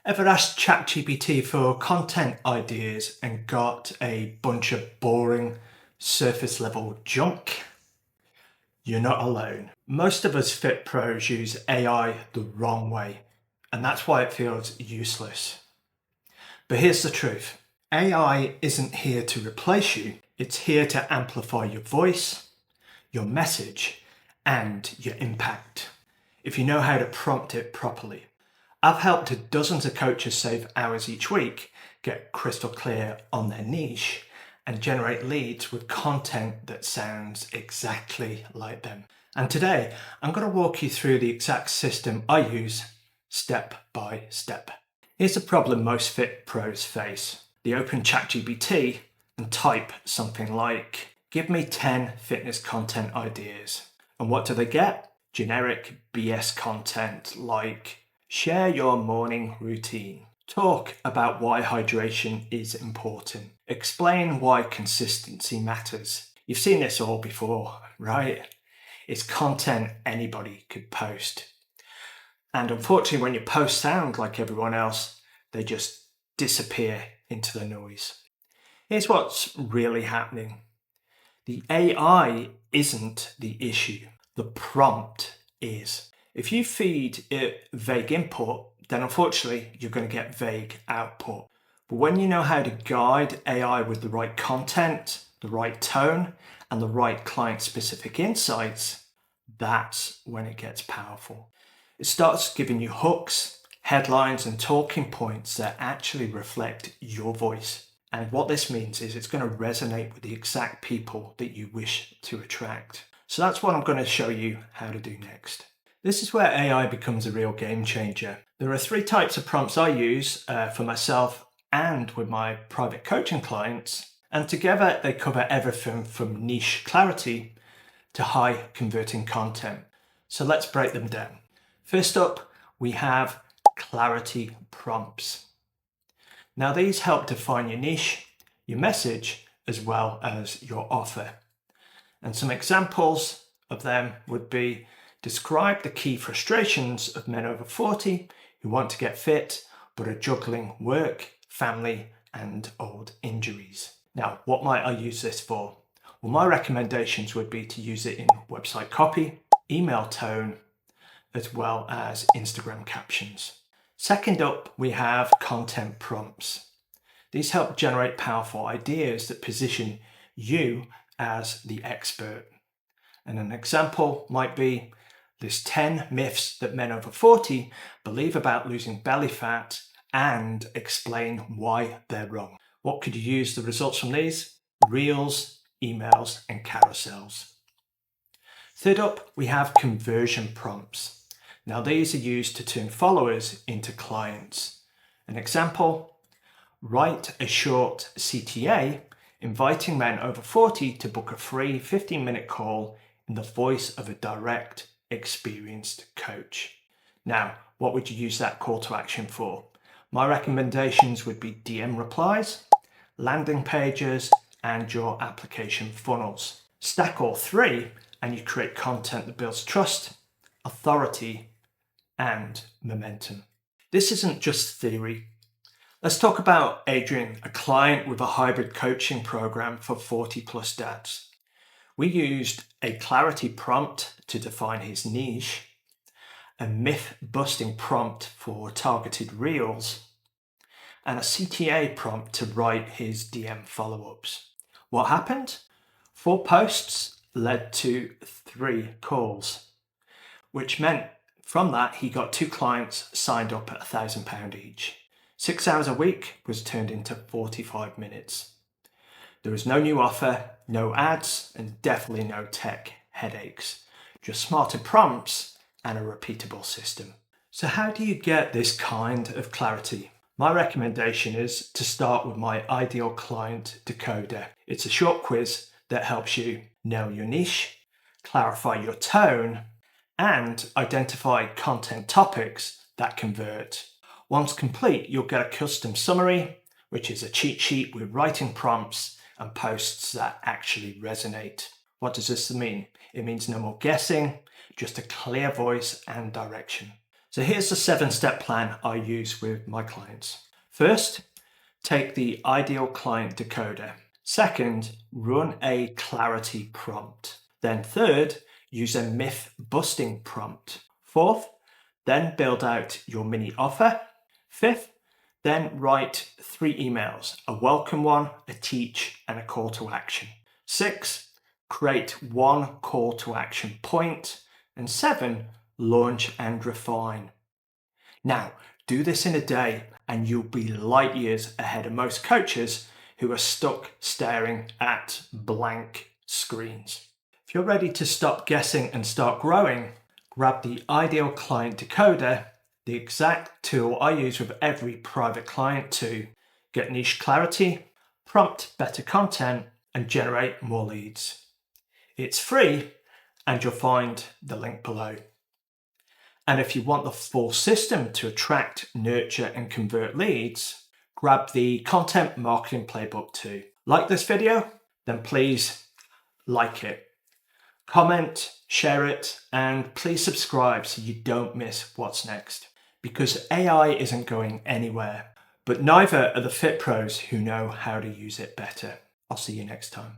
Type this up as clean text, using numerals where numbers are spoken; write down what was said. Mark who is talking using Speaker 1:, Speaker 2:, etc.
Speaker 1: Ever asked ChatGPT for content ideas and got a bunch of boring, surface level junk? You're not alone. Most of us Fit Pros use AI the wrong way, and that's why it feels useless. But here's the truth. AI isn't here to replace you, it's here to amplify your voice, your message, and your impact, if you know how to prompt it properly. I've helped dozens of coaches save hours each week, get crystal clear on their niche, and generate leads with content that sounds exactly like them. And today, I'm going to walk you through the exact system I use step by step. Here's a problem most Fit Pros face. They open ChatGPT and type something like, "Give me 10 fitness content ideas." And what do they get? Generic BS content like, "Share your morning routine. Talk about why hydration is important. Explain why consistency matters." You've seen this all before, right? It's content anybody could post. And unfortunately, when your posts sound like everyone else, they just disappear into the noise. Here's what's really happening. The AI isn't the issue. The prompt is. If you feed it vague input, then unfortunately you're going to get vague output. But when you know how to guide AI with the right content, the right tone, and the right client-specific insights, that's when it gets powerful. It starts giving you hooks, headlines, and talking points that actually reflect your voice. And what this means is it's going to resonate with the exact people that you wish to attract. So that's what I'm going to show you how to do next. This is where AI becomes a real game changer. There are 3 types of prompts I use for myself and with my private coaching clients. And together they cover everything from niche clarity to high converting content. So let's break them down. First up, we have clarity prompts. Now these help define your niche, your message, as well as your offer. And some examples of them would be: describe the key frustrations of men over 40 who want to get fit but are juggling work, family, and old injuries. Now, what might I use this for? Well, my recommendations would be to use it in website copy, email tone, as well as Instagram captions. Second up, we have content prompts. These help generate powerful ideas that position you as the expert. And an example might be, list 10 myths that men over 40 believe about losing belly fat and explain why they're wrong. What could you use the results from these? Reels, emails, and carousels. Third up, we have conversion prompts. Now these are used to turn followers into clients. An example, write a short CTA inviting men over 40 to book a free 15-minute call in the voice of a direct, experienced coach. Now, what would you use that call to action for? My recommendations would be DM replies, landing pages, and your application funnels. Stack all 3 and you create content that builds trust, authority, and momentum. This isn't just theory. Let's talk about Adrian, a client with a hybrid coaching program for 40+ dads. We used a clarity prompt to define his niche, a myth-busting prompt for targeted reels, and a CTA prompt to write his DM follow-ups. What happened? 4 posts led to 3 calls, which meant from that he got 2 clients signed up at £1,000 each. 6 hours a week was turned into 45 minutes. There was no new offer, no ads, and definitely no tech headaches. Just smarter prompts and a repeatable system. So how do you get this kind of clarity? My recommendation is to start with my Ideal Client Decoder. It's a short quiz that helps you know your niche, clarify your tone, and identify content topics that convert. Once complete, you'll get a custom summary, which is a cheat sheet with writing prompts and posts that actually resonate. What does this mean? It means no more guessing, just a clear voice and direction. So here's the 7-step plan I use with my clients. First, take the Ideal Client Decoder. Second, run a clarity prompt. Then third, use a myth-busting prompt. Fourth, then build out your mini offer. Fifth, then write 3 emails, a welcome one, a teach, and a call to action. 6, create 1 call to action point. And 7, launch and refine. Now, do this in a day and you'll be light years ahead of most coaches who are stuck staring at blank screens. If you're ready to stop guessing and start growing, grab the Ideal Client Decoder, the exact tool I use with every private client to get niche clarity, prompt better content, and generate more leads. It's free, and you'll find the link below. And if you want the full system to attract, nurture, and convert leads, grab the Content Marketing Playbook too. Like this video? Then please like it. Comment, share it, and please subscribe so you don't miss what's next. Because AI isn't going anywhere, but neither are the fit pros who know how to use it better. I'll see you next time.